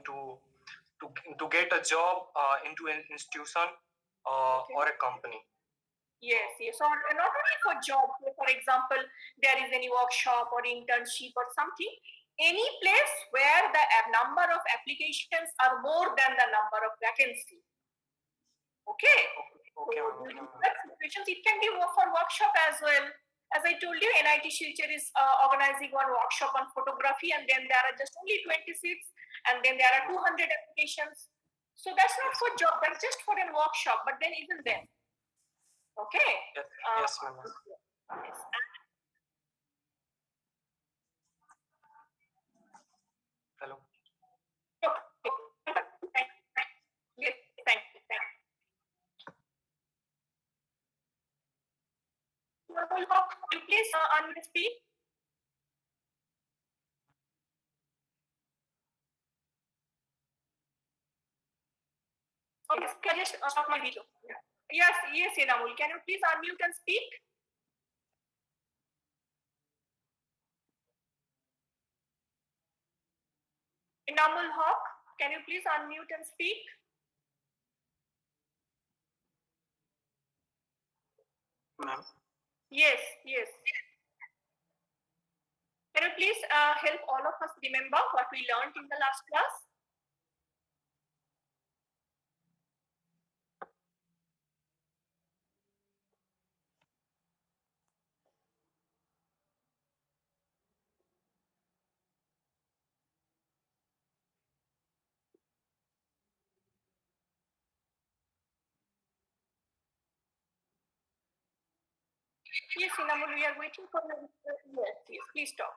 to get a job into an institution or a company. Yes, yes. So not only for job, for example, there is any workshop or internship or something, any place where the number of applications are more than the number of vacancies. Okay. Okay. So in such situations, it can be for workshop as well. As I told you, NIT Silchar is organizing one workshop on photography, and then there are just only 20 seats, and then there are 200 applications. So that's not for job, that's just for a workshop. But then even then, okay. Yes, ma'am. Yes. Hello. Yes, thank you. Please unmute speak. Okay, can I just stop my video? Yes, Enamul. Can you please unmute and speak? Enamul Hawk, can you please unmute and speak? Ma'am. Yes. Can you please help all of us remember what we learned in the last class? Yes, Enamul, we are waiting for the yes, please talk.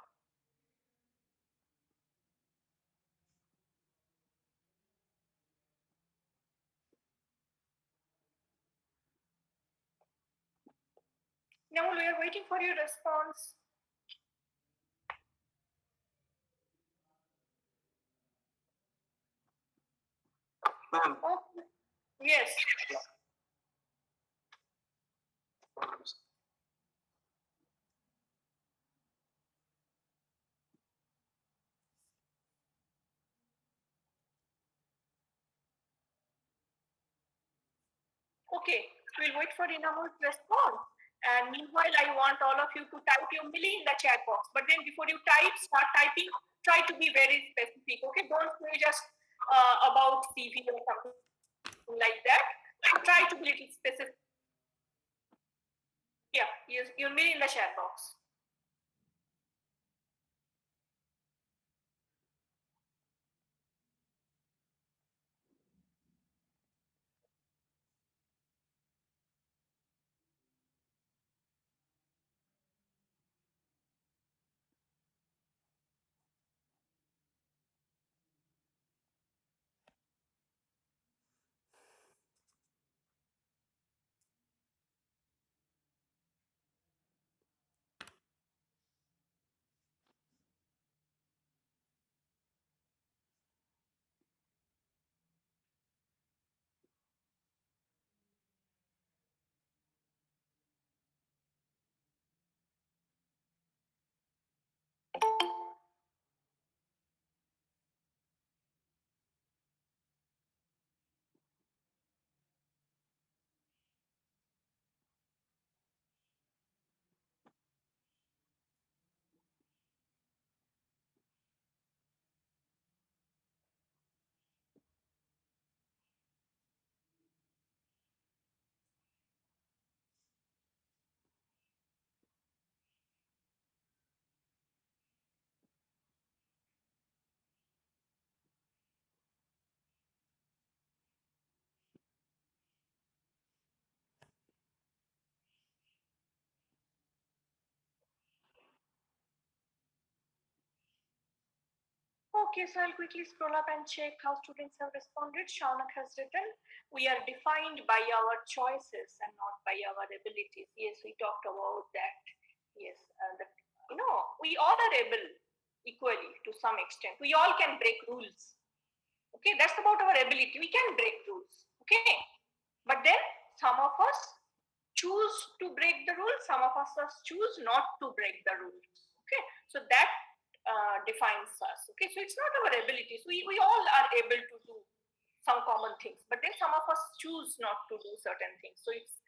Enamul, we are waiting for your response. Ma'am. Okay. Yes. Okay, we'll wait for Enamul's response. And meanwhile, I want all of you to type your Millie in the chat box. But then before you type, start typing, try to be very specific. Okay, don't say just about CV or something like that. Try to be little specific. Yeah, your Millie in the chat box. Okay, so I'll quickly scroll up and check how students have responded. Shaunak has written, we are defined by our choices and not by our abilities. Yes, we talked about that. Yes, we all are able equally to some extent. We all can break rules. Okay, that's about our ability. We can break rules. Okay, but then some of us choose to break the rules, some of us choose not to break the rules. Okay, so that defines us. Okay, so it's not our abilities. We all are able to do some common things, but then some of us choose not to do certain things. So it's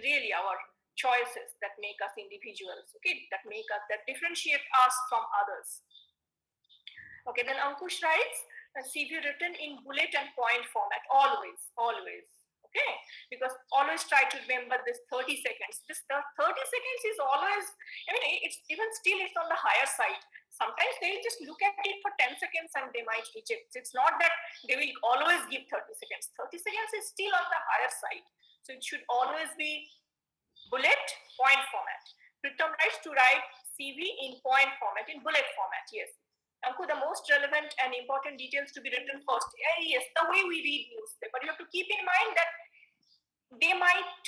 really our choices that make us individuals, okay, that differentiate us from others. Okay, then Ankush writes, CV written in bullet and point format, always, okay, because always try to remember this 30 seconds. This 30 seconds is always, I mean, it's even still, it's on the higher side. Sometimes they'll just look at it for 10 seconds and they might reject. It's not that they will always give 30 seconds. 30 seconds is still on the higher side. So it should always be bullet, point format. Pritam writes to write CV in point format, in bullet format, yes. Anku, the most relevant and important details to be written first. Yes, the way we read newspaper. You have to keep in mind that they might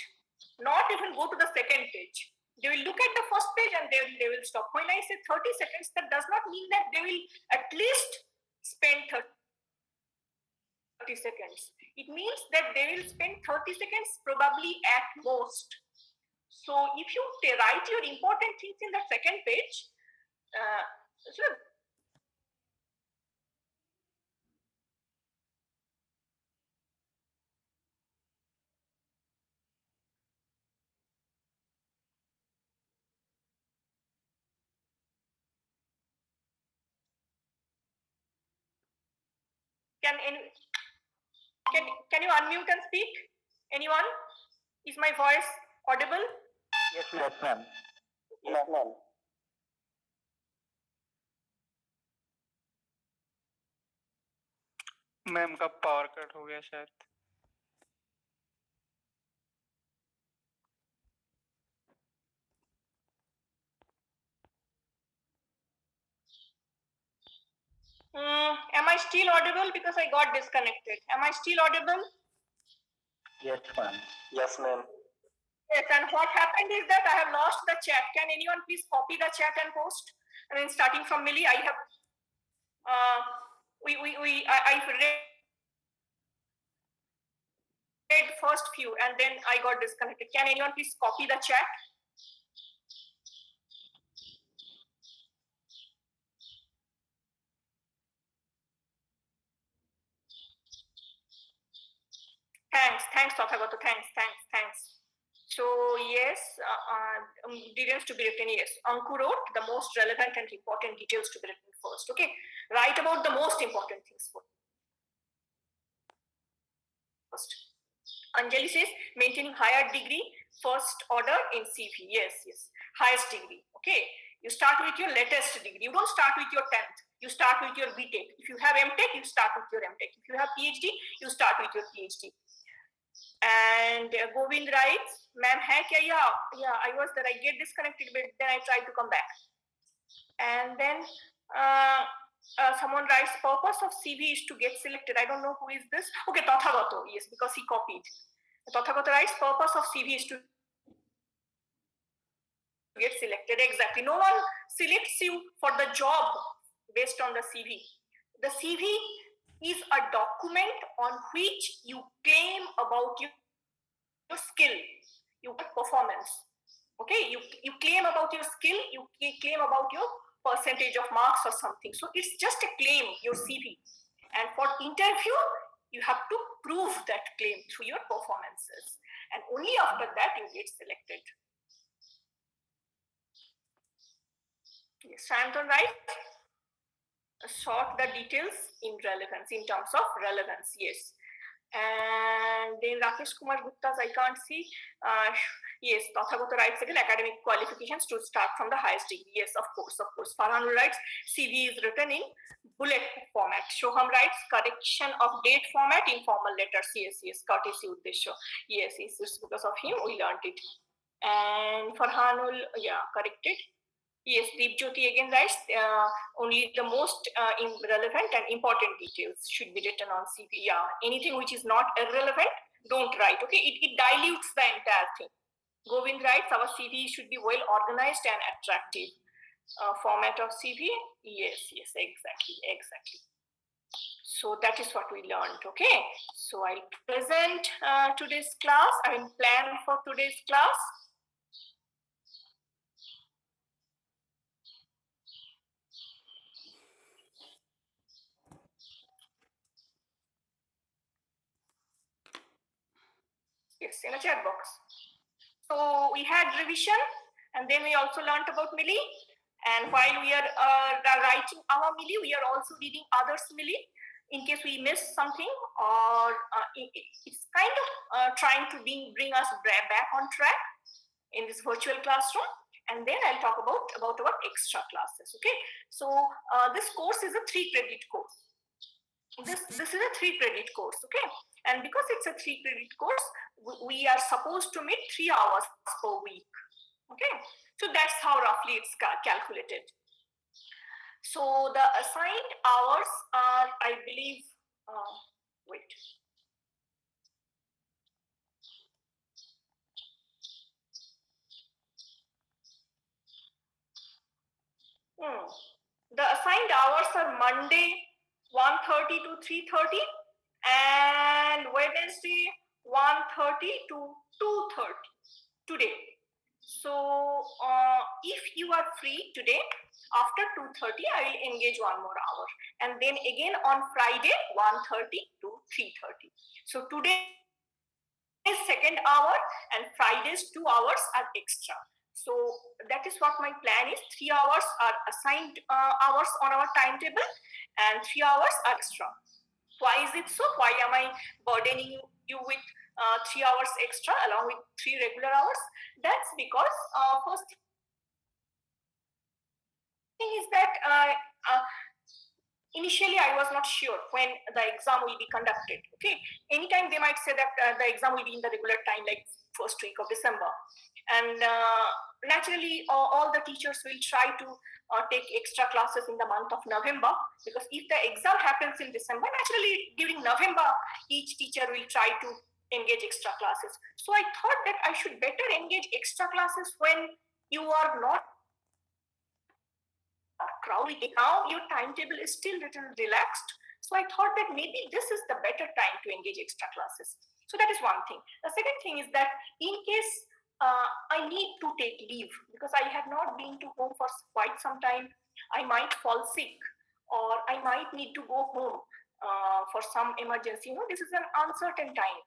not even go to the second page. They will look at the first page and they will stop. When I say 30 seconds, that does not mean that they will at least spend 30 seconds. It means that they will spend 30 seconds probably at most. So if you write your important things in the second page, can you unmute and speak? Anyone? Is my voice audible? Yes, ma'am. Yes, ma'am. Ma'am का power cut हो गया शायद. Am I still audible? Because I got disconnected. Am I still audible? Yes, ma'am. Yes, ma'am. Yes, and what happened is that I have lost the chat. Can anyone please copy the chat and post? I mean, starting from Millie, I have I've read first few and then I got disconnected. Can anyone please copy the chat? Thanks, Tathagata. Thanks. So yes, details to be written. Yes, Anku wrote the most relevant and important details to be written first. Okay, write about the most important things first. Anjali says maintaining higher degree first order in CV. Yes, highest degree. Okay, you start with your latest degree. You don't start with your 10th. You start with your BTech. If you have MTech, you start with your MTech. If you have PhD, you start with your PhD. And Govind writes, ma'am, yeah, I was there. I get disconnected, but then I try to come back. And then someone writes, purpose of CV is to get selected. I don't know who is this. Okay, Tathagato, yes, because he copied. Tathagato writes, purpose of CV is to get selected. Exactly. No one selects you for the job based on the CV. The CV is a document on which you claim about your skill, your performance. Okay, you claim about your skill, you claim about your percentage of marks or something. So it's just a claim, your CV. And for interview, you have to prove that claim through your performances. And only after that you get selected. Yes, Shanton, right? Sort the details in relevance, in terms of relevance, yes. And then Rakesh Kumar Gupta's I can't see. Yes, Tathagata writes again academic qualifications to start from the highest degree. Yes, of course. Farhan writes CV is written in bullet format. Shoham writes correction of date format in formal letters. Yes, courtesy uddesho. Yes, it's because of him we learned it. And Farhanul, yeah, corrected. Yes, Deepjyoti again writes only the most relevant and important details should be written on CV. Yeah, anything which is not irrelevant, don't write. Okay, it dilutes the entire thing. Govind writes our CV should be well organized and attractive. Format of CV, yes, exactly. So that is what we learned. Okay, so I'll present today's class. I mean, plan for today's class. Yes, in a chat box. So we had revision, and then we also learned about Millie. And while we are writing our Millie, we are also reading others' Millie in case we miss something, or it's kind of trying to bring us back on track in this virtual classroom. And then I'll talk about our extra classes. Okay, so this course is a 3-credit course. This is a 3-credit course. Okay, and because it's a 3-credit course, we are supposed to meet 3 hours per week. Okay, so that's how roughly it's calculated. So the assigned hours are, I believe, wait. The assigned hours are Monday 1:30 to 3:30 and Wednesday 1:30 to 2:30 today. So if you are free today after 2:30, I will engage 1 more hour, and then again on Friday 1:30 to 3:30. So today is second hour and Friday's 2 hours are extra. So that is what my plan is. 3 hours are assigned hours on our timetable and 3 hours are extra. Why is it so? Why am I burdening you with 3 hours extra along with 3 regular hours? That's because first thing is that initially I was not sure when the exam will be conducted. Okay, anytime they might say that the exam will be in the regular time, like first week of December, and naturally all the teachers will try to take extra classes in the month of November, because if the exam happens in December, naturally during November each teacher will try to engage extra classes. So I thought that I should better engage extra classes when you are not crowded. Now your timetable is still little relaxed. So I thought that maybe this is the better time to engage extra classes. So that is one thing. The second thing is that in case I need to take leave because I have not been to home for quite some time, I might fall sick or I might need to go home for some emergency. You know, this is an uncertain time.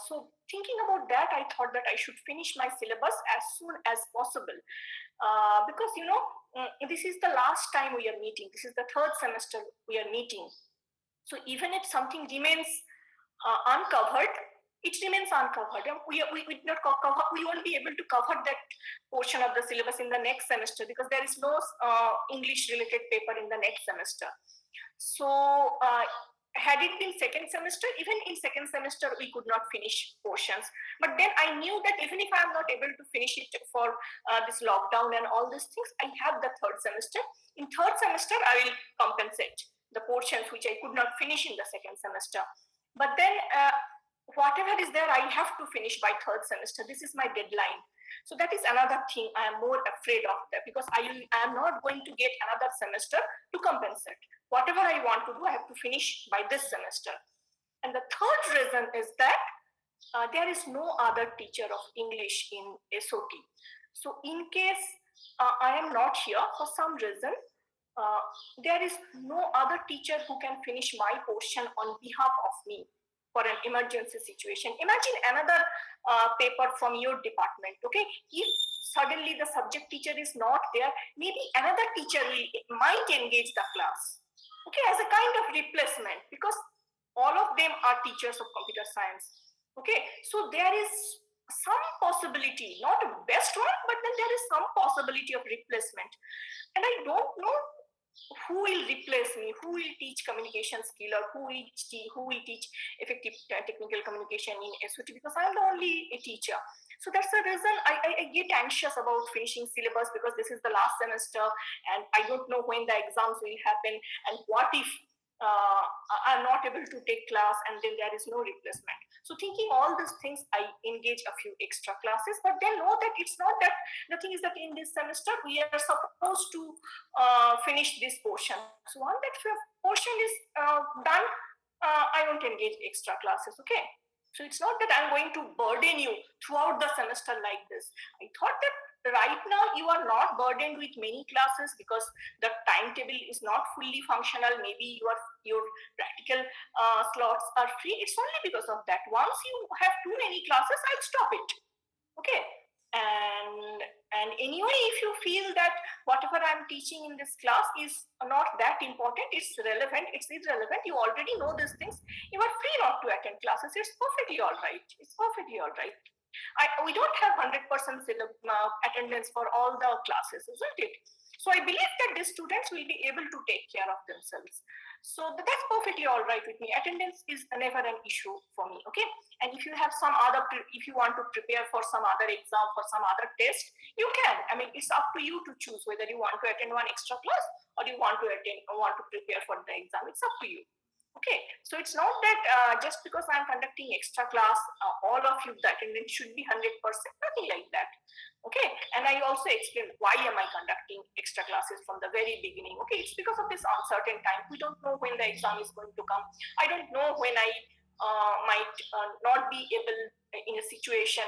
So thinking about that, I thought that I should finish my syllabus as soon as possible. Because you know, this is the last time we are meeting. This is the 3rd semester we are meeting. So even if something remains uncovered, it remains uncovered. We won't be able to cover that portion of the syllabus in the next semester because there is no English related paper in the next semester. So had it been 2nd semester, even in 2nd semester we could not finish portions. But then I knew that even if I am not able to finish it for this lockdown and all these things, I have the 3rd semester. In 3rd semester I will compensate the portions which I could not finish in the 2nd semester. But then whatever is there, I have to finish by 3rd semester. This is my deadline. So that is another thing I am more afraid of, that because I am not going to get another semester to compensate. Whatever I want to do, I have to finish by this semester. And the 3rd reason is that there is no other teacher of English in SOT. So in case I am not here for some reason, there is no other teacher who can finish my portion on behalf of me for an emergency situation. Imagine another paper from your department. Okay, if suddenly the subject teacher is not there, maybe another teacher might engage the class. Okay, as a kind of replacement, because all of them are teachers of computer science. Okay, so there is some possibility, not a best one, but then there is some possibility of replacement. And I don't know who will replace me, who will teach communication skill, or who will teach effective technical communication in SOT, because I'm the only teacher. So that's the reason I get anxious about finishing syllabus, because this is the last semester and I don't know when the exams will happen, and what if I'm not able to take class and then there is no replacement. So thinking all these things, I engage a few extra classes, but then know that it's not that. The thing is that in this semester we are supposed to finish this portion. So once that portion is done, I won't engage extra classes. Okay, so it's not that I'm going to burden you throughout the semester like this. I thought that right now you are not burdened with many classes because the timetable is not fully functional. Maybe your practical slots are free. It's only because of that. Once you have too many classes, I'll stop it. Okay. And anyway, if you feel that whatever I'm teaching in this class is not that important, it's relevant, it's irrelevant, you already know these things, you are free not to attend classes. It's perfectly all right. It's perfectly all right. We don't have 100% attendance for all the classes, isn't it? So I believe that these students will be able to take care of themselves. So that's perfectly all right with me. Attendance is never an issue for me. Okay. And if you have some other, if you want to prepare for some other exam, for some other test, you can. I mean, it's up to you to choose whether you want to attend one extra class or you want to prepare for the exam. It's up to you. Okay, so it's not that just because I'm conducting extra class, all of you, the attendance should be 100%, nothing like that. Okay, and I also explained why am I conducting extra classes from the very beginning. Okay, it's because of this uncertain time. We don't know when the exam is going to come. I don't know when I might not be able in a situation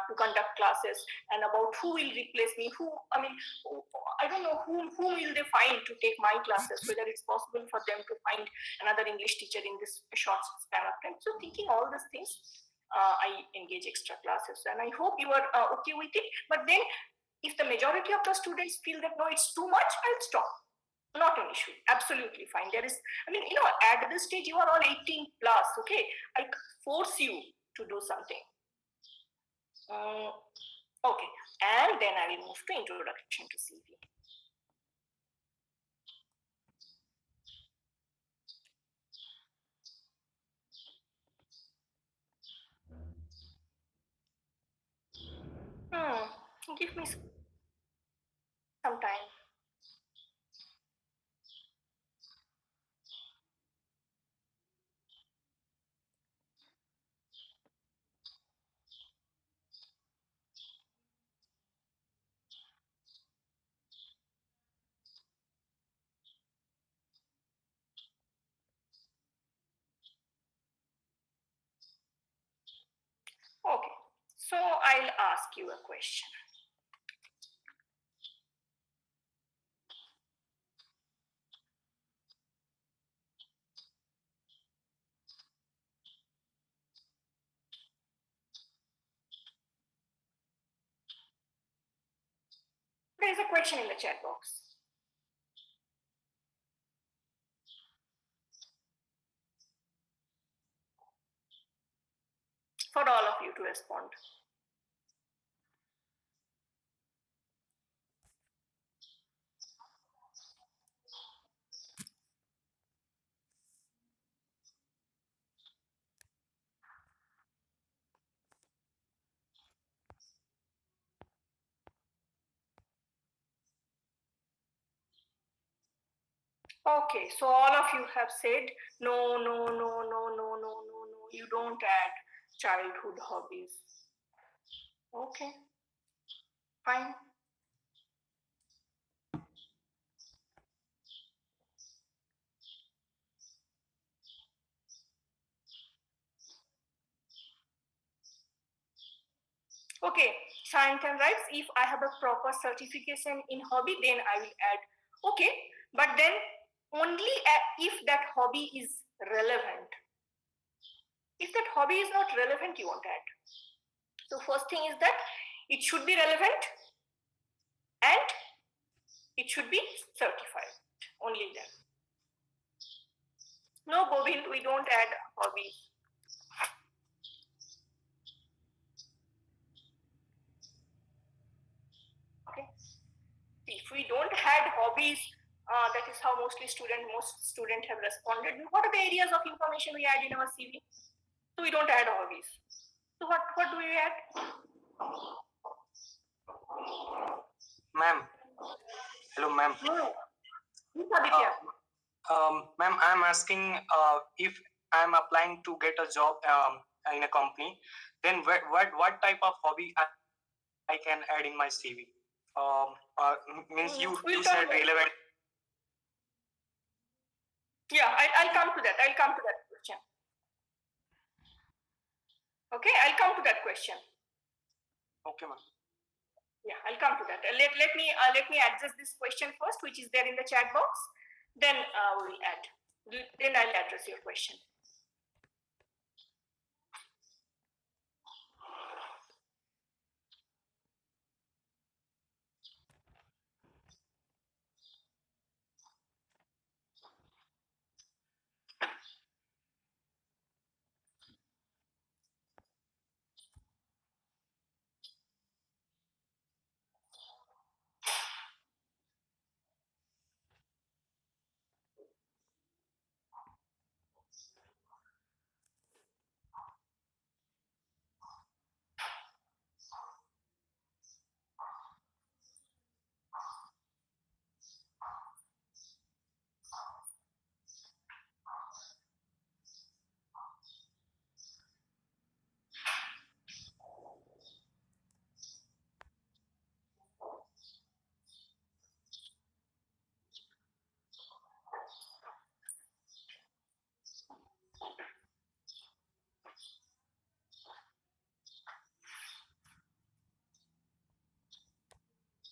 to conduct classes, and about who will replace me, I don't know whom will they find to take my classes, whether it's possible for them to find another English teacher in this short span of time. So thinking all these things, I engage extra classes, and I hope you are okay with it. But then if the majority of the students feel that no, it's too much, I'll stop. Not an issue. Absolutely fine. There is, at this stage, you are all 18 plus. Okay. I force you to do something. Okay. And then I will move to introduction to CV. Give me some time. Okay, so I'll ask you a question. There is a question in the chat box. For all of you to respond. Okay, so all of you have said no, no, no, no, no, no, no, no. You don't add childhood hobbies. Okay, fine. Okay, Sayantan writes, if I have a proper certification in hobby, then I will add. Okay, but then only if that hobby is relevant. If that hobby is not relevant, you won't add. So first thing is that it should be relevant and it should be certified. Only then. No, Govind, we don't add hobbies. Okay. If we don't add hobbies, that is how most students have responded. What are the areas of information we add in our CV? So we don't add hobbies. So what do we add? Ma'am. Hello, ma'am. No. Ma'am, I'm asking if I'm applying to get a job in a company, then what type of hobby I can add in my CV? Means you said relevant. Yeah, I'll come to that. I'll come to that question. Okay, I'll come to that question. Okay, ma'am. Yeah, I'll come to that. Let me address this question first, which is there in the chat box. Then we'll add. Then I'll address your question.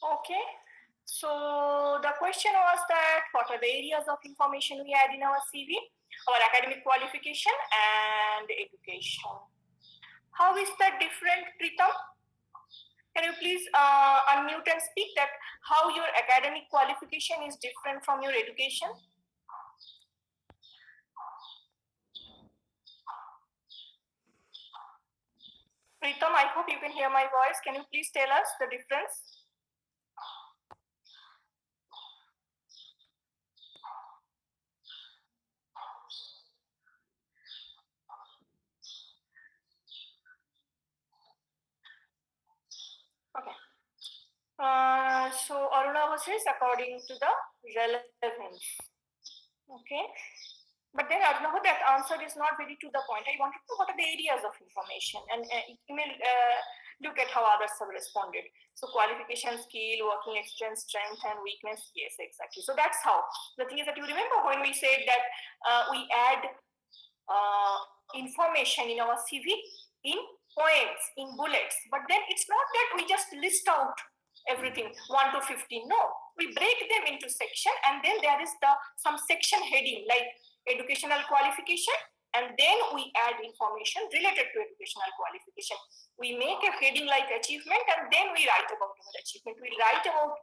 Okay. So the question was that what are the areas of information we add in our CV? Our academic qualification and education. How is that different, Pritam? Can you please unmute and speak that how your academic qualification is different from your education? Pritam, I hope you can hear my voice. Can you please tell us the difference? Okay. So Aruna says according to the relevance. Okay. But then Aruna, that answer is not very to the point. I wanted to know what are the areas of information, and you may look at how others have responded. So qualification, skill, working experience, strength, and weakness. Yes, exactly. So that's how. The thing is that you remember when we said that we add information in our CV in points, in bullets. But then it's not that we just list out everything 1 to 15. No, we break them into section, and then there is some section heading like educational qualification, and then we add information related to educational qualification. We make a heading like achievement, and then we write about our achievement. We write about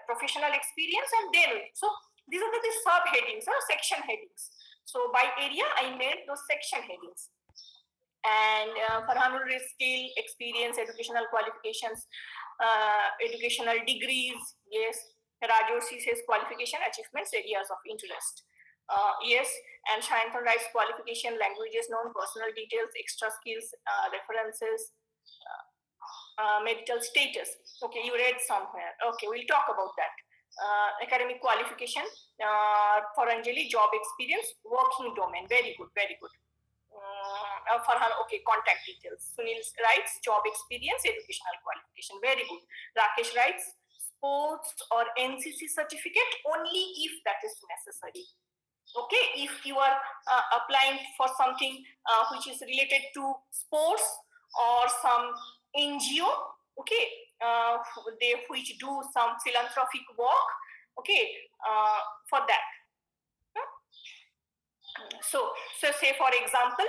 professional experience, and then so these are the subheadings or section headings. So by area, I made those section headings. And Farhanul is skill, experience, educational qualifications, educational degrees. Yes. Rajoshi says qualification, achievements, areas of interest. Yes. And Shayantan writes qualification, languages known, personal details, extra skills, references, medical status. Okay, you read somewhere. Okay, we'll talk about that. Academic qualification, for Anjali, job experience, working domain. Very good, very good. Farhan, okay, contact details. Sunil writes job experience, educational qualification. Very good. Rakesh writes sports or NCC certificate only if that is necessary. Okay, if you are applying for something which is related to sports or some NGO, okay, they which do some philanthropic work, okay, for that. So say for example,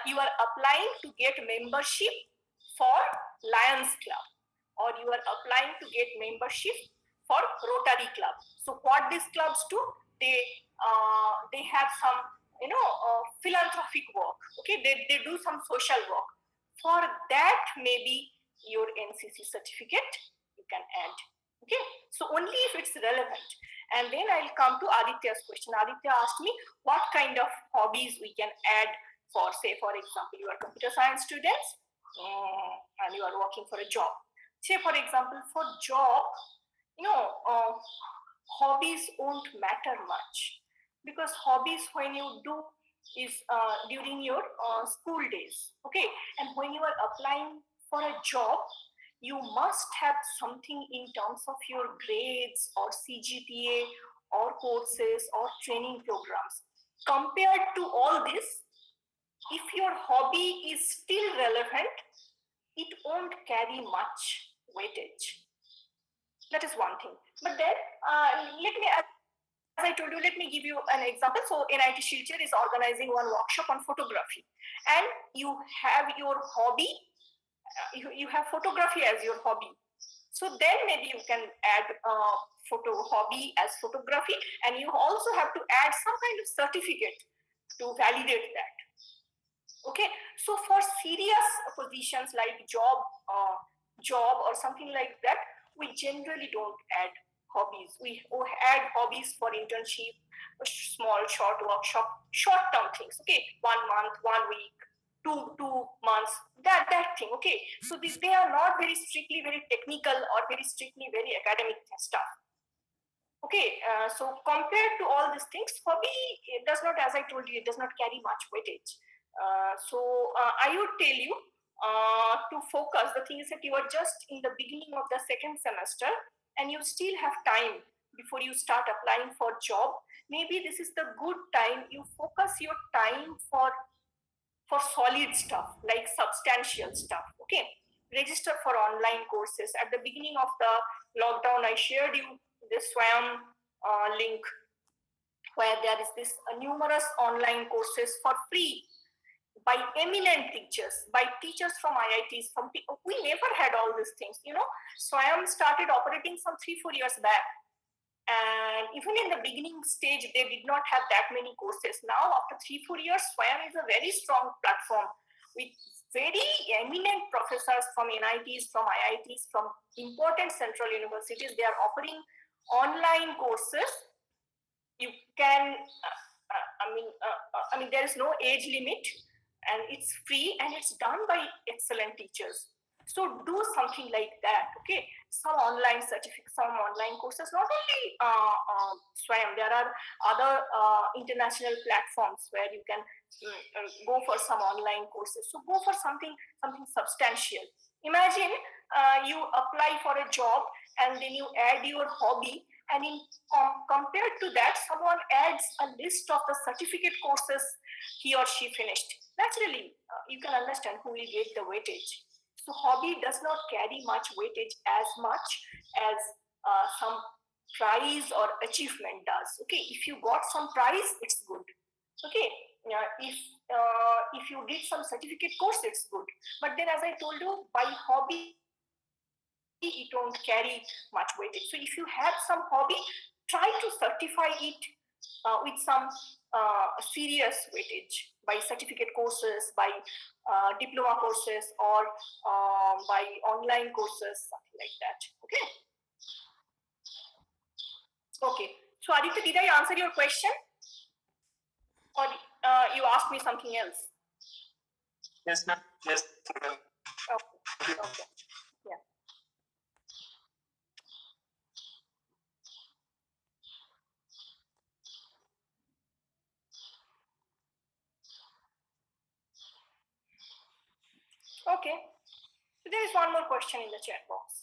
you are applying to get membership for Lions Club, or you are applying to get membership for Rotary Club. So what these clubs do, they have some philanthropic work. Okay, they do some social work. For that, maybe your NCC certificate you can add. Okay, so only if it's relevant. And then I'll come to Aditya's question. Aditya asked me what kind of hobbies we can add for, say, for example, you are computer science students and you are working for a job. Say, for example, for job, hobbies won't matter much, because hobbies when you do is during your school days. Okay, and when you are applying for a job, you must have something in terms of your grades or CGPA or courses or training programs. Compared to all this, if your hobby is still relevant, it won't carry much weightage. That is one thing. But then as I told you, let me give you an example. So NIT Shilchar is organizing one workshop on photography, and you have your hobby. You have photography as your hobby. So then maybe you can add photo hobby as photography, and you also have to add some kind of certificate to validate that. Okay, so for serious positions like job or something like that, we generally don't add hobbies. We add hobbies for internship, small short workshop, short term things. Okay, 1 month, 1 week, two months, that thing. Okay, so they are not very strictly very technical or very strictly very academic stuff. Okay, so compared to all these things, hobby, it does not, as I told you, it does not carry much weightage. I would tell you to focus. The thing is that you are just in the beginning of the second semester and you still have time before you start applying for job. Maybe this is the good time you focus your time for solid stuff, like substantial stuff. Okay, register for online courses. At the beginning of the lockdown, I shared you this SWAYAM link where there is this numerous online courses for free by eminent teachers, by teachers from IITs, from people. We never had all these things, you know. SWAYAM started operating some 3-4 years back, and even in the beginning stage they did not have that many courses. Now after 3-4 years, SWAYAM is a very strong platform with very eminent professors from NITs, from IITs, from important central universities. They are offering online courses. You can I mean there is no age limit, and it's free, and it's done by excellent teachers. So do something like that. Okay, some online certificates, some online courses. Not only SWAYAM, there are other international platforms where you can go for some online courses. So go for something substantial. Imagine you apply for a job and then you add your hobby, and compared to that, someone adds a list of the certificate courses he or she finished. Naturally, you can understand who will get the weightage. So hobby does not carry much weightage as much as some prize or achievement does. Okay, if you got some prize, it's good. Okay, if you did some certificate course, it's good. But then, as I told you, by hobby, it don't carry much weightage. So if you have some hobby, try to certify it with some serious weightage by certificate courses, by diploma courses, or by online courses, something like that. Okay. Okay. So Aditya, did I answer your question, or you asked me something else? Yes, ma'am. Yes. Okay. Okay. Yeah. Okay. So there is one more question in the chat box.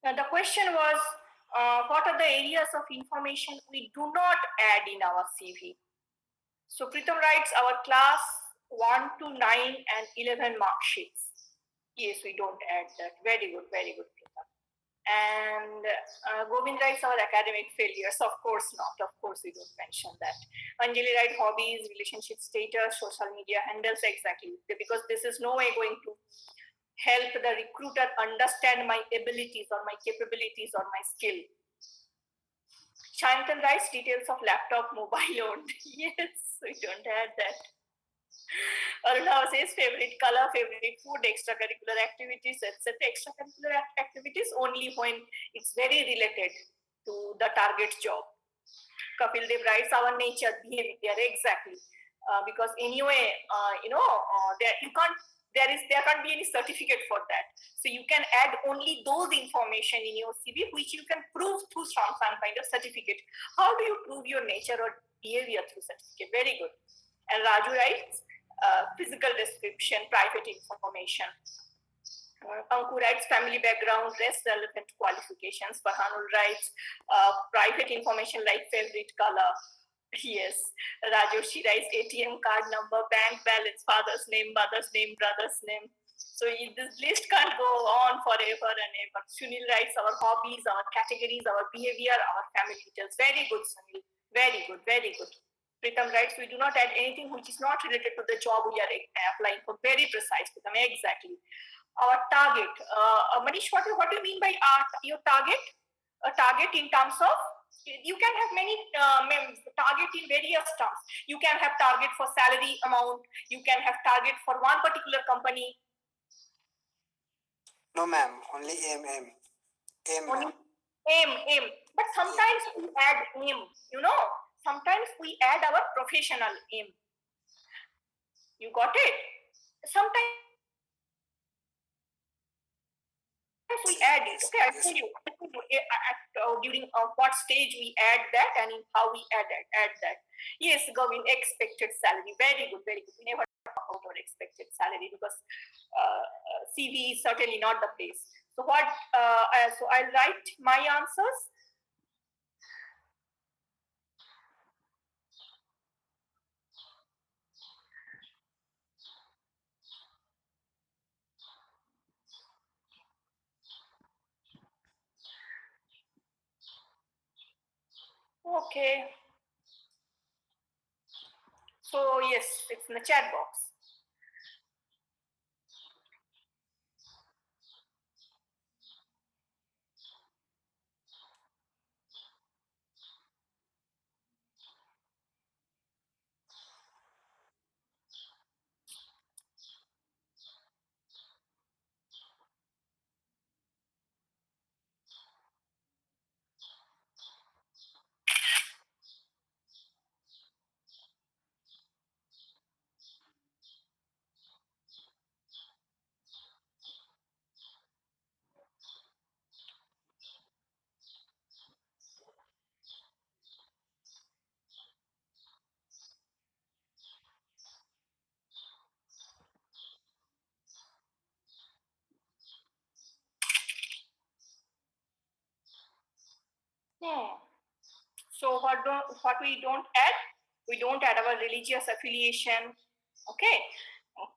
The question was, what are the areas of information we do not add in our CV? So Pritam writes our class 1 to 9 and 11 mark sheets. Yes, we don't add that. Very good, Pritam. And Govind writes our academic failures. Of course not. Of course, we don't mention that. Anjali writes hobbies, relationship status, social media handles. Exactly. Because this is no way going to help the recruiter understand my abilities or my capabilities or my skill. Shantan writes details of laptop, mobile owned. Yes, we don't add that. Aruna says favorite color, favorite food, extracurricular activities, etc. Extracurricular activities only when it's very related to the target job. Kapil Dev writes our nature, behavior, exactly. Because anyway, there can't be any certificate for that. So you can add only those information in your CV which you can prove through some kind of certificate. How do you prove your nature or behavior through certificate? Very good. And Raju writes physical description, private information. Ankur writes family background, less relevant qualifications. Farhanul writes private information like favorite color. Yes. Rajoshi writes ATM card number, bank balance, father's name, mother's name, brother's name. So this list can't go on forever and ever. Sunil writes our hobbies, our categories, our behavior, our family details. Very good, Sunil. Very good, very good. Pritam writes, we do not add anything which is not related to the job we are applying for. Very precise, Pritam. Exactly. Our target. Manish, what do you mean by your target? A target in terms of, you can have many target in various terms. You can have target for salary amount. You can have target for one particular company. No, ma'am. Only aim. Aim, Only ma'am. aim. But sometimes we add aim. Sometimes we add our professional aim. You got it? Sometimes we add it. Okay, I told you during what stage we add that and in how we add that. Yes, Govin, expected salary. Very good, very good. We never talk about our expected salary because CV is certainly not the place. So what? So I'll write my answers. Okay. So yes, it's in the chat box. So what we don't add? We don't add our religious affiliation, okay,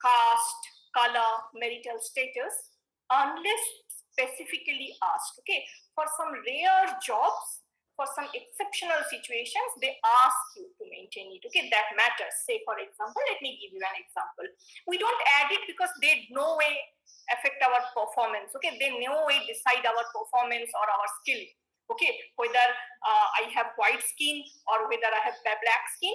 caste, color, marital status, unless specifically asked. Okay, for some rare jobs, for some exceptional situations, they ask you to maintain it. Okay, that matters. Say, for example, let me give you an example. We don't add it because they no way affect our performance. Okay, they no way decide our performance or our skill. Okay, whether I have white skin or whether I have black skin,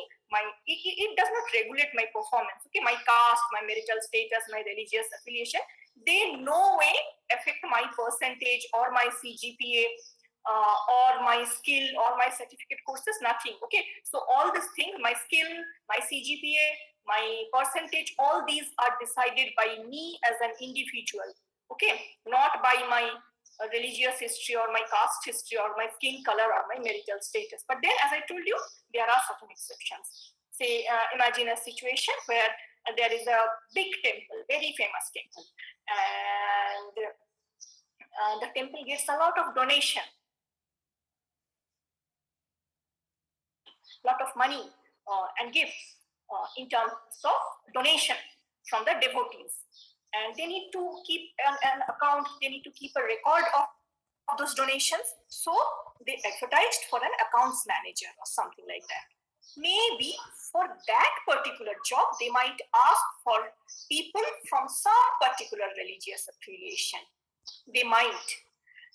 it does not regulate my performance. Okay, my caste, my marital status, my religious affiliation, they no way affect my percentage or my CGPA or my skill or my certificate courses. Nothing. Okay, so all these things, my skill, my CGPA, my percentage, all these are decided by me as an individual. Okay, not by my religious history or my caste history or my skin color or my marital status. But then, as I told you, there are certain exceptions. Say, imagine a situation where there is a big temple, very famous temple, and the temple gets a lot of donation, lot of money and gifts in terms of donation from the devotees, and they need to keep an account, they need to keep a record of those donations. So they advertised for an accounts manager or something like that. Maybe for that particular job they might ask for people from some particular religious affiliation. They might.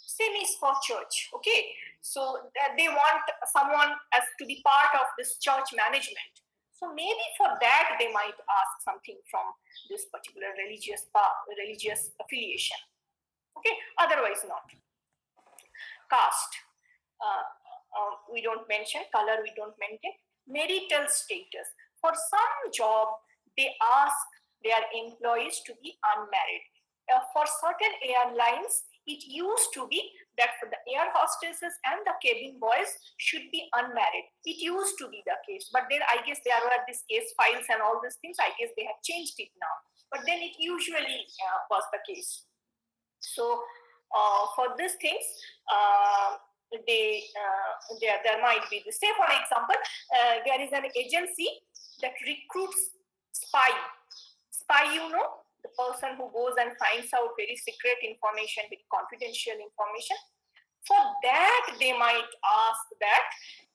Same is for church. Okay, so they want someone as to be part of this church management. So maybe for that they might ask something from this particular religious affiliation. Okay, otherwise not. Caste, we don't mention. Color, we don't mention. Marital status. For some job, they ask their employees to be unmarried. For certain airlines, it used to be that for the air hostesses and the cabin boys should be unmarried. It used to be the case, but then I guess there were these case files and all these things. I guess they have changed it now, but then it usually was the case. So for these things, there might be the, say for example, there is an agency that recruits spy. Spy, you know, the person who goes and finds out very secret information, very confidential information. For that, they might ask that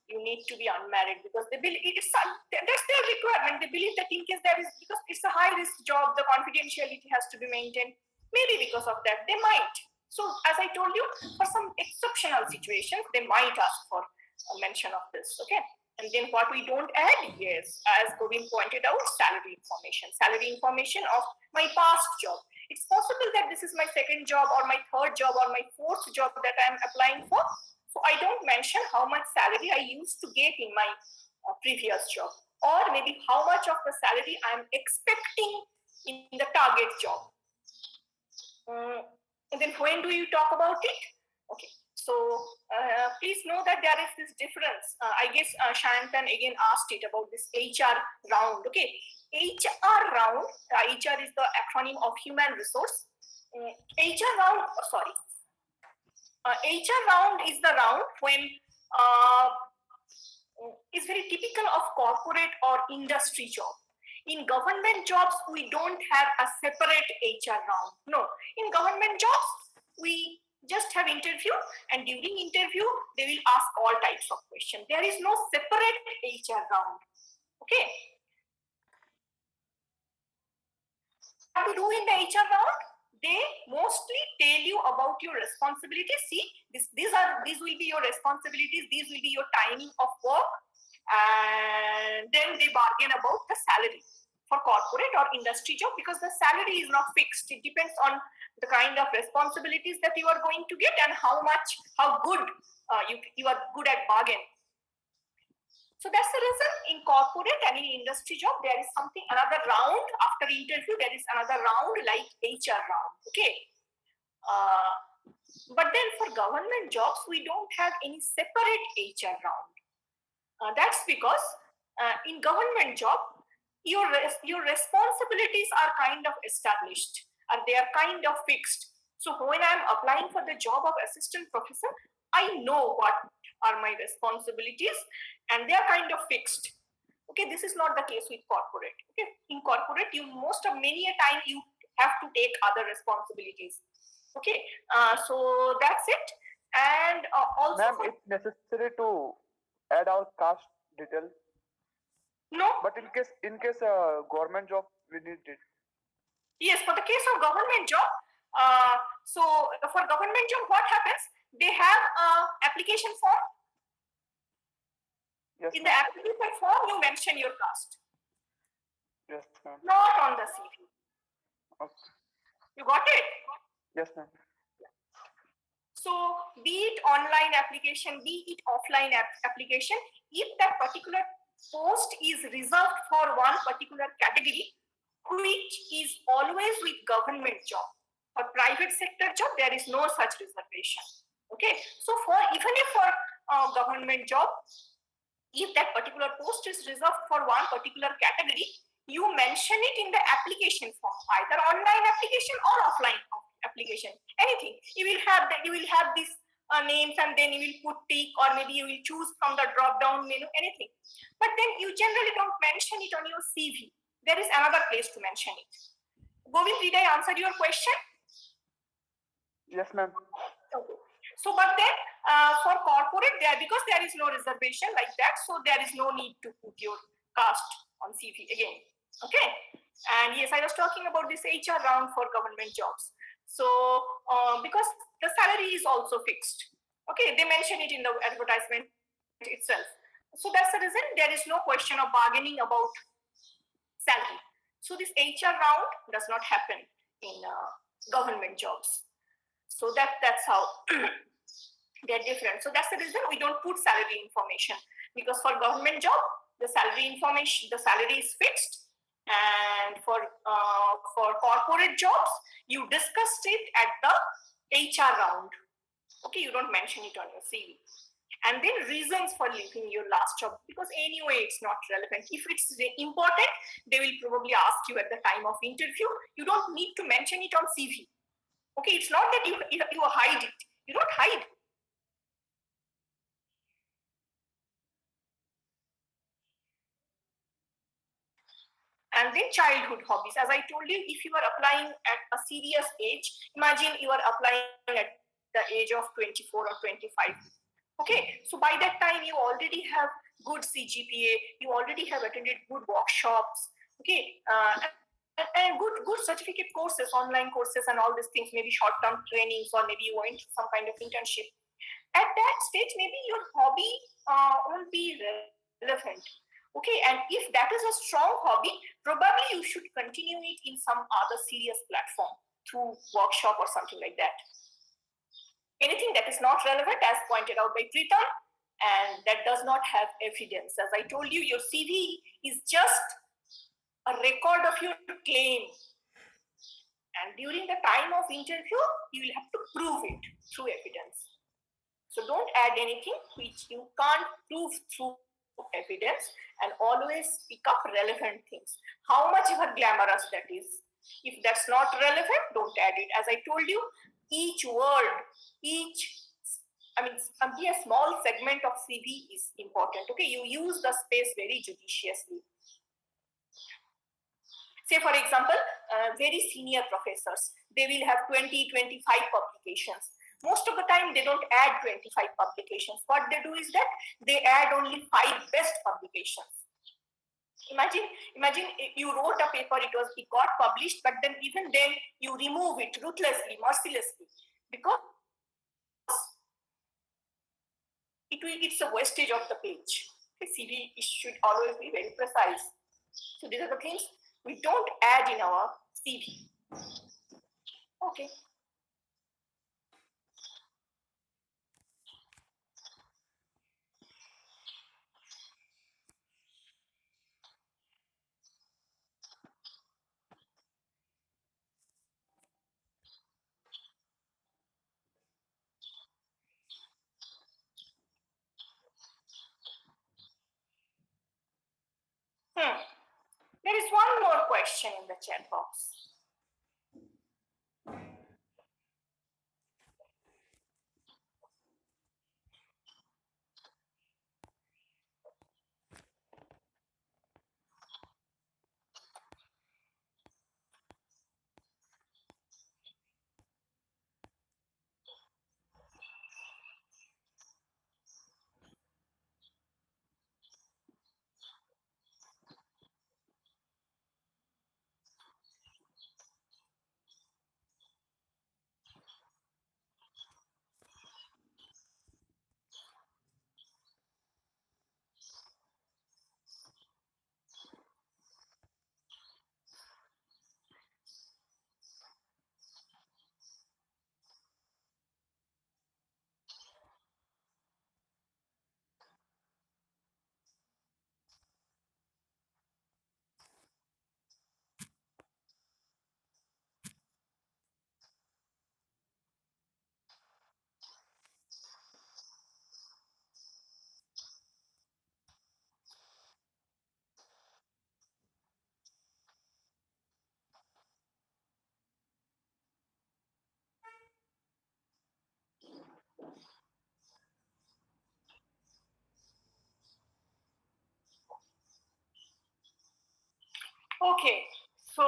you need to be unmarried, because they believe that's their requirement. They believe that in case there is, because it's a high risk job, the confidentiality has to be maintained. Maybe because of that, they might. So as I told you, for some exceptional situations, they might ask for a mention of this. Okay. And then what we don't add, yes, as Govind pointed out, salary information. Salary information of my past job. It's possible that this is my second job or my third job or my fourth job that I'm applying for. So I don't mention how much salary I used to get in my previous job, or maybe how much of the salary I'm expecting in the target job. And then when do you talk about it? Okay. So please know that there is this difference. I guess Shantan again asked it about this HR round. Okay, HR round. HR is the acronym of human resource. HR round. Sorry. HR round is the round when is very typical of corporate or industry job. In government jobs, we don't have a separate HR round. No, in government jobs, we just have interview, and during interview, they will ask all types of questions. There is no separate HR round. Okay. What to do in the HR round? They mostly tell you about your responsibilities. See, these will be your responsibilities. These will be your timing of work, and then they bargain about the salary for corporate or industry job, because the salary is not fixed. It depends on the kind of responsibilities that you are going to get and how good you are good at bargain. So that's the reason in corporate and in industry job, there is something, another round after interview, there is another round like HR round. Okay. But then for government jobs, we don't have any separate HR round. That's because in government job, your responsibilities are kind of established and they are kind of fixed. So when I'm applying for the job of assistant professor, I know what are my responsibilities and they are kind of fixed. Okay, this is not the case with corporate. Okay, in corporate, many a time you have to take other responsibilities. Okay, so that's it. And also, ma'am, it's necessary to add our caste detail. No. But in case government job, we need it. Yes, for the case of government job, so for government job, what happens? They have application form. Yes, in the application form, you mention your caste. Yes, ma'am. Not on the CV. Okay. You got it? Yes, ma'am. So, be it online application, be it offline application, if that particular post is reserved for one particular category, which is always with government job. For private sector job, there is no such reservation. Okay, so even if for government job, if that particular post is reserved for one particular category, you mention it in the application form, either online application or offline application, anything. You will have these names, and then you will put tick, or maybe you will choose from the drop down menu, anything. But then you generally don't mention it on your CV. There is another place to mention it. Govind, did I answer your question? Yes, ma'am. Okay. So, but then for corporate, because there is no reservation like that, so there is no need to put your caste on CV again. Okay. And yes, I was talking about this HR round for government jobs. So, because the salary is also fixed. Okay, they mention it in the advertisement itself. So that's the reason there is no question of bargaining about salary. So this HR round does not happen in government jobs. So that's how they're different. So that's the reason we don't put salary information, because for government job the salary is fixed, and for corporate jobs you discussed it at the HR round. Okay, you don't mention it on your CV. And then reasons for leaving your last job, because anyway it's not relevant. If it's important, they will probably ask you at the time of interview. You don't need to mention it on CV. Okay, it's not that you hide it. You don't hide. And then childhood hobbies. As I told you, if you are applying at a serious age, imagine you are applying at the age of 24 or 25. Okay, so by that time you already have good CGPA, you already have attended good workshops, okay, and good certificate courses, online courses, and all these things, maybe short-term trainings, or maybe you went to some kind of internship. At that stage, maybe your hobby won't be relevant. Okay, and if that is a strong hobby, probably you should continue it in some other serious platform through workshop or something like that. Anything that is not relevant, as pointed out by Pritam, and that does not have evidence. As I told you, your CV is just a record of your claim. And during the time of interview, you will have to prove it through evidence. So don't add anything which you can't prove through evidence, and always pick up relevant things. How much ever glamorous that is. If that's not relevant, don't add it. As I told you, each word, be a small segment of CV is important. Okay, you use the space very judiciously. Say, for example, very senior professors, they will have 20, 25 publications. Most of the time, they don't add 25 publications. What they do is that they add only 5 best publications. Imagine you wrote a paper, it got published, but then even then you remove it ruthlessly, mercilessly, because it's a wastage of the page. The CV should always be very precise. So these are the things we don't add in our CV. Okay. There is one more question in the chat box. Okay, so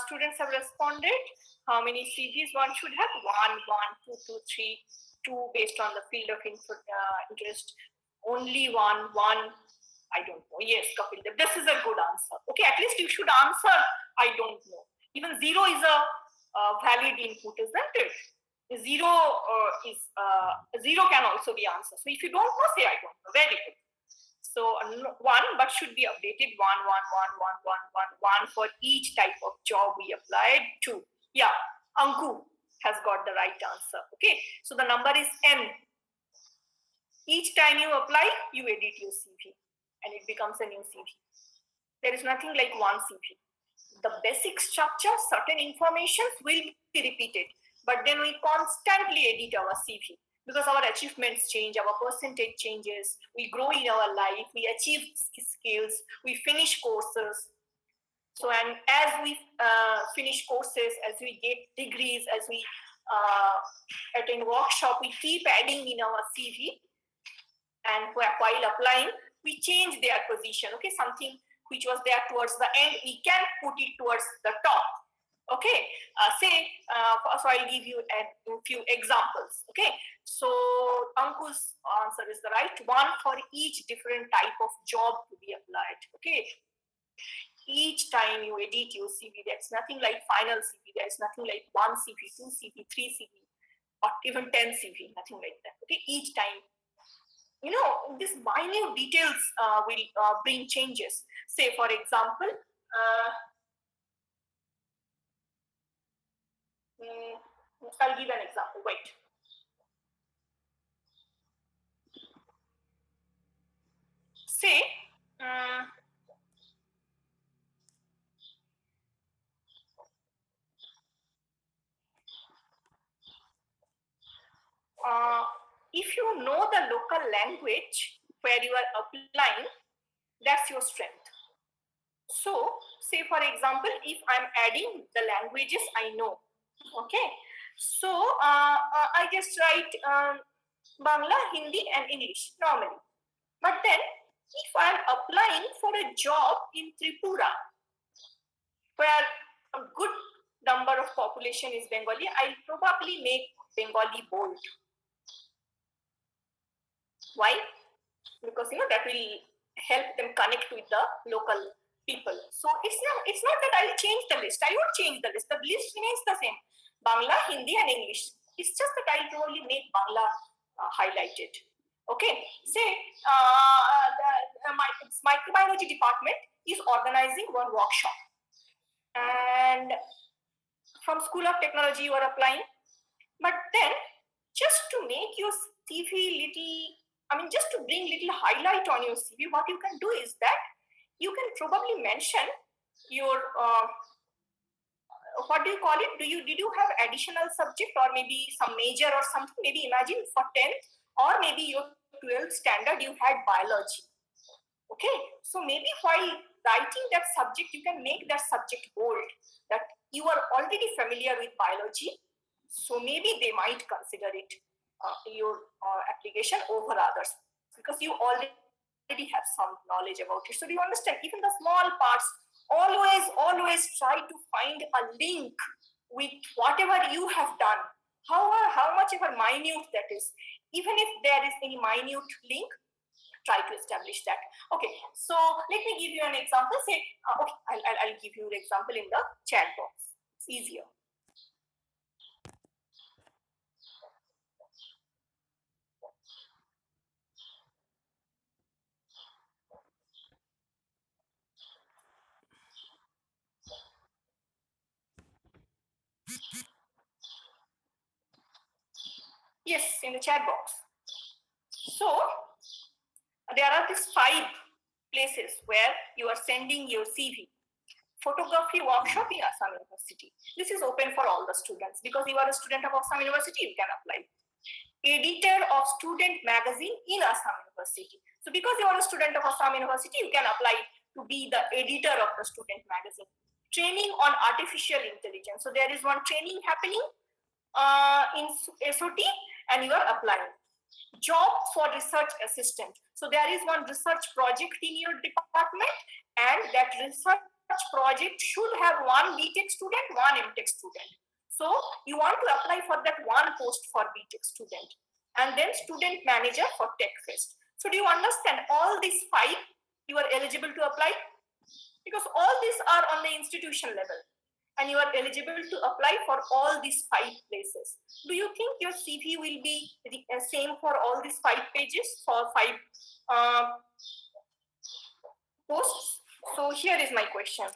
students have responded. How many CVs one should have? One, two, two, three, two based on the field of interest. Only one. I don't know. Yes, Kapil, this is a good answer. Okay, at least you should answer. I don't know. Even zero is a valid input, isn't it? Zero can also be answer. So if you don't know, say I don't know. Very good. So one, but should be updated one for each type of job we applied to. Yeah, Anku has got the right answer. Okay, so the number is n. Each time you apply, you edit your CV and it becomes a new CV. There is nothing like one CV. The basic structure, certain informations will be repeated, but then we constantly edit our CV because our achievements change, our percentage changes, we grow in our life, we achieve skills, we finish courses. So, and as we finish courses, as we get degrees, as we attend workshop, we keep adding in our CV, and while applying, we change their position. Okay, something which was there towards the end, we can put it towards the top. Okay, so I'll give you a few examples. Okay, so Anku's answer is the right one for each different type of job to be applied. Okay, each time you edit your CV, there's nothing like final CV, there's nothing like one CV, two CV, three CV, or even 10 CV, nothing like that. Okay, each time, you know, these minute details will bring changes. Say, for example, I'll give an example. Wait. Say, if you know the local language where you are applying, that's your strength. So, say for example, if I'm adding the languages I know, okay, so I just write Bangla, Hindi, and English normally. But then, if I'm applying for a job in Tripura, where a good number of population is Bengali, I'll probably make Bengali bold. Why? Because that will help them connect with the local people. So it's not that I'll change the list. I won't change the list. The list remains the same. Bangla, Hindi, and English. It's just that I'll probably make Bangla highlighted. Okay. Say my microbiology department is organizing one workshop, and from School of Technology you are applying. But then, just to make your CV just to bring little highlight on your CV, what you can do is that you can probably mention your what do you call it? Did you have additional subject or maybe some major or something? Maybe imagine for 10th or maybe your 12th standard you had biology. Okay, so maybe while writing that subject, you can make that subject bold, that you are already familiar with biology, so maybe they might consider it your application over others because you already have some knowledge about it. So do you understand? Even the small parts, always try to find a link with whatever you have done, how much ever minute that is. Even if there is any minute link, try to establish that. Okay, so let me give you an example. Say, okay, I'll give you an example in the chat box. It's easier. Yes, in the chat box. So there are these 5 places where you are sending your CV. Photography workshop in Assam University. This is open for all the students because you are a student of Assam University, you can apply. Editor of student magazine in Assam University. So because you are a student of Assam University, you can apply to be the editor of the student magazine. Training on artificial intelligence. So there is one training happening in SOT and you are applying. job for research assistant. So there is one research project in your department, and that research project should have one BTech student, one MTech student. So you want to apply for that one post for BTech student, and then student manager for TechFest. So do you understand all these 5 you are eligible to apply? Because all these are on the institution level, and you are eligible to apply for all these 5 places. Do you think your CV will be the same for all these 5 pages, for 5 posts? So here is my question.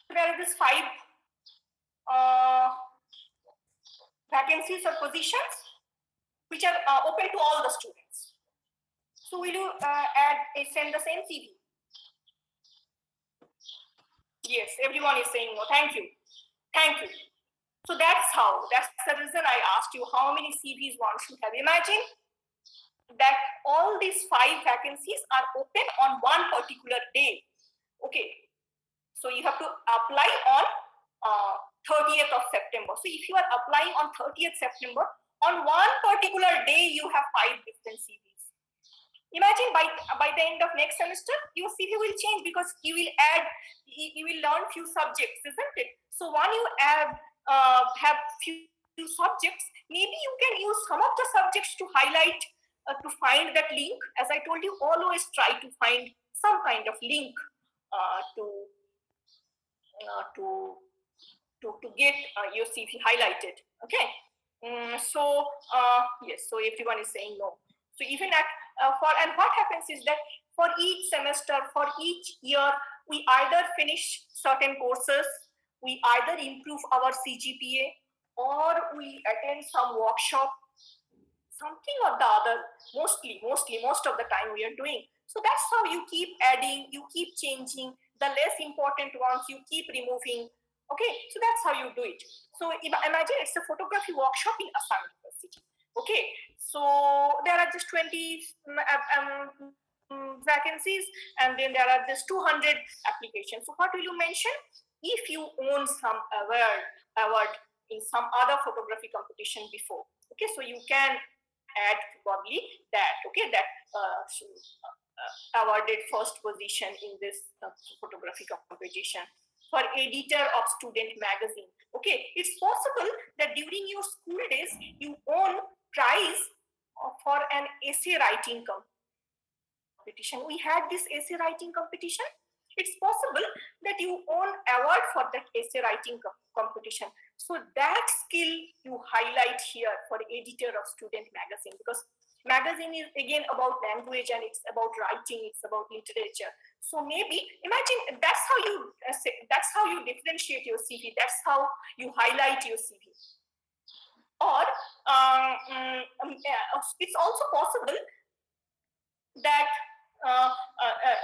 There are these 5 vacancies or positions which are open to all the students. So will you send the same CV? Yes, everyone is saying no. Thank you. Thank you. So that's the reason I asked you how many CVs one should have. Imagine that all these 5 vacancies are open on one particular day. Okay. So you have to apply on 30th of September. So if you are applying on 30th September, on one particular day, you have 5 different CVs. Imagine by the end of next semester, your CV will change because you will learn few subjects, isn't it? So when you have few subjects, maybe you can use some of the subjects to highlight, to find that link. As I told you, always try to find some kind of link to get your CV highlighted. Okay. Yes, so everyone is saying no. So even and what happens is that for each semester, for each year, we either finish certain courses, we either improve our CGPA, or we attend some workshop, something or the other. Most of the time we are doing. So that's how you keep adding, you keep changing. The less important ones you keep removing. Okay, so that's how you do it. So imagine it's a photography workshop in Assam University. Okay, so there are just 20 vacancies, and then there are just 200 applications. So what will you mention? If you own some award in some other photography competition before. Okay, so you can add probably that. Okay, that awarded first position in this photography competition. For editor of student magazine. Okay, it's possible that during your school days you won prize for an essay writing competition. We had this essay writing competition. It's possible that you won award for that essay writing competition. So that skill you highlight here for editor of student magazine, because magazine is again about language, and it's about writing, it's about literature. So maybe imagine that's how you differentiate your CV. That's how you highlight your CV. Or it's also possible that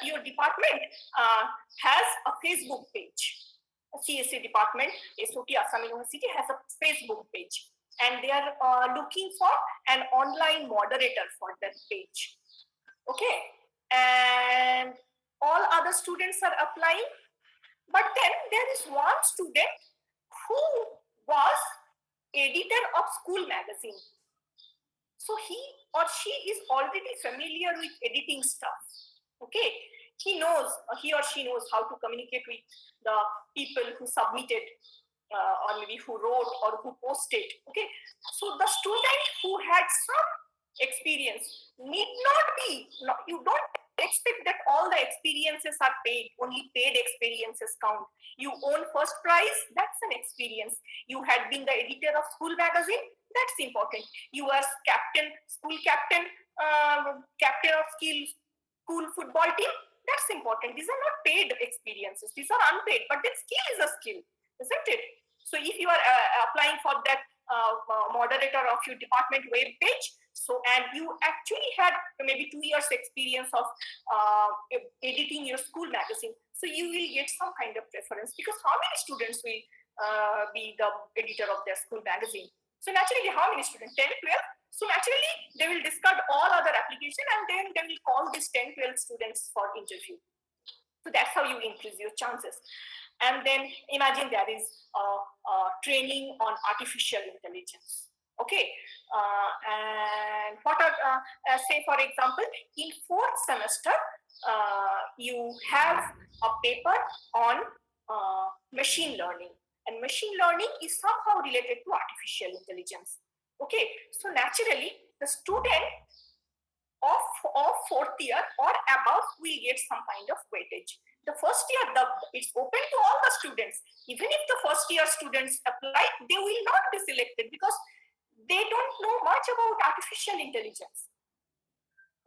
your department has a Facebook page. CSA department, SOT Assam University has a Facebook page, and they are looking for an online moderator for that page. Okay, and all other students are applying, but then there is one student who was editor of school magazine. So he or she is already familiar with editing stuff. Okay, he or she knows how to communicate with the people who submitted, or maybe who wrote or who posted. Okay, so the student who had some experience need not be, you don't expect that all the experiences are paid. Only paid experiences count. You own first prize, that's an experience. You had been the editor of school magazine, that's important. You were school captain of school football team, that's important. These are not paid experiences, these are unpaid, but that skill is a skill, isn't it? So if you are applying for that moderator of your department web page, So, and you actually had maybe 2 years experience of editing your school magazine. So you will get some kind of preference, because how many students will be the editor of their school magazine? So naturally, how many students? 10, 12? So naturally, they will discard all other application, and then they will call these 10, 12 students for interview. So that's how you increase your chances. And then imagine there is training on artificial intelligence. Okay, and what are, say for example, in fourth semester, you have a paper on machine learning, and machine learning is somehow related to artificial intelligence. Okay, so naturally, the student of fourth year or above will get some kind of weightage. The first year, it's open to all the students. Even if the first year students apply, they will not be selected because they don't know much about artificial intelligence.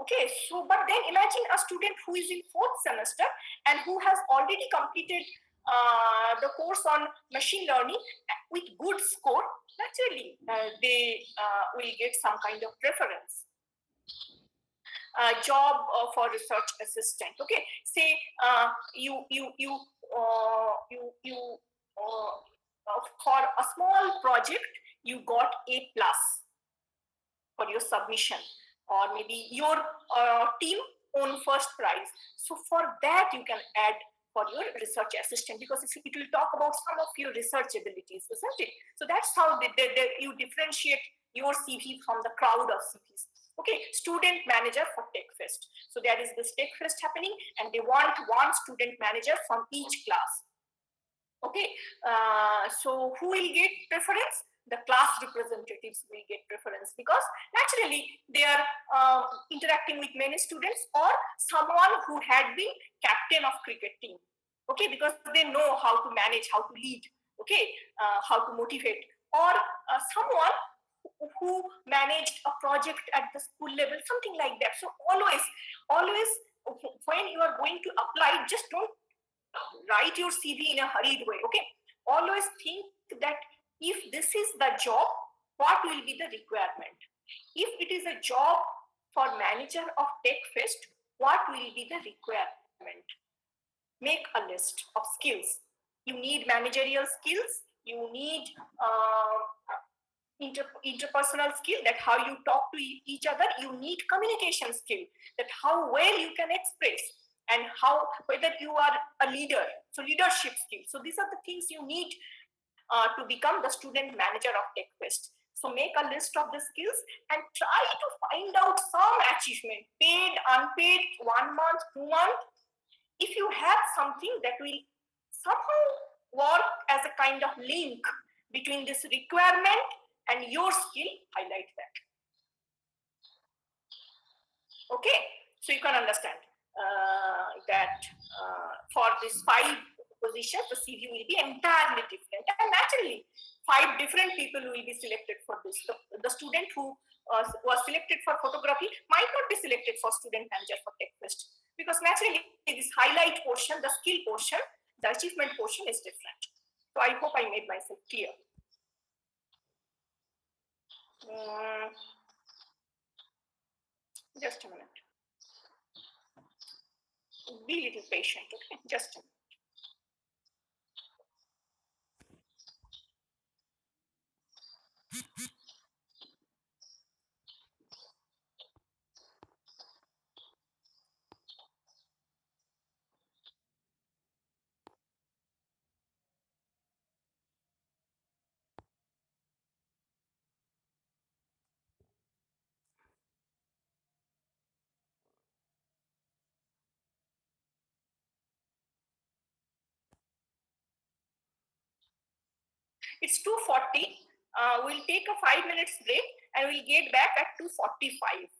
Okay, so but then imagine a student who is in fourth semester and who has already completed the course on machine learning with good score. Naturally, they will get some kind of preference. Job for research assistant. Okay, say for a small project you got A plus for your submission, or maybe your team won first prize. So for that you can add for your research assistant, because it will talk about some of your research abilities, isn't it? So that's how you differentiate your CV from the crowd of CVs. Okay, student manager for TechFest. So there is this TechFest happening, and they want one student manager from each class. Okay, so who will get preference? The class representatives will get preference, because naturally they are interacting with many students, or someone who had been captain of cricket team. Okay, because they know how to manage, how to lead. Okay, how to motivate, or someone who managed a project at the school level, something like that. So always when you are going to apply, just don't write your CV in a hurried way. Okay, always think that if this is the job, what will be the requirement? If it is a job for manager of TechFest, what will be the requirement? Make a list of skills. You need managerial skills. You need interpersonal skill, that how you talk to each other. You need communication skill, that how well you can express, and how whether you are a leader, so leadership skill. So these are the things you need to become the student manager of TechFest. So make a list of the skills and try to find out some achievement, paid, unpaid, 1 month, 2 months. If you have something that will somehow work as a kind of link between this requirement and your skill, highlight that. Okay, so you can understand that for these 5 positions, the CV will be entirely different, and naturally 5 different people will be selected for this. The student who was selected for photography might not be selected for student manager for TechFest, because naturally this highlight portion, the skill portion, the achievement portion is different. So I hope I made myself clear. Just a minute. Be a little patient, okay? Just a minute. It's 2:40. We'll take a 5 minutes break and we'll get back at 2:45.